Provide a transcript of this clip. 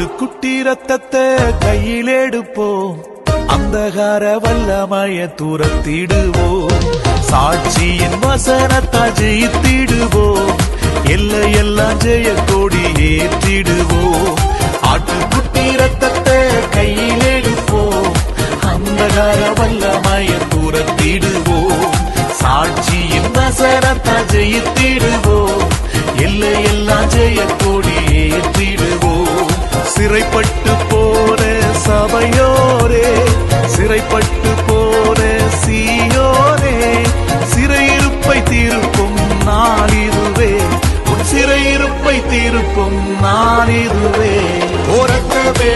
ஆட்டுக்குட்டி ரத்தத்தை கையில் எடுப்போம், அந்தகார வல்லமைய துரத்திடுவோம், சாட்சியின் வசனத்தால் ஜெயித்திடுவோம், எல்லையெல்லாம் ஜெய கொடி ஏற்றிடுவோம். ஆட்டுக்குட்டி ரத்தத்தை கையில் எடுப்போம், அந்தகார வல்லமைய துரத்திடுவோம், சாட்சியின் வசனத்தால் ஜெயித்திடுவோம், எல்லையெல்லாம் ஜெய கொடி ஏற்றிடுவோம். சிறைப்பட்டு போன சபையோரே, சிறைப்பட்டு போன சீயோரே, சிறையிருப்பை தீர்க்கும் நாளிதுவே, உன் சிறையிருப்பை தீர்க்கும் நாளிதுவே. ஓரத்தவே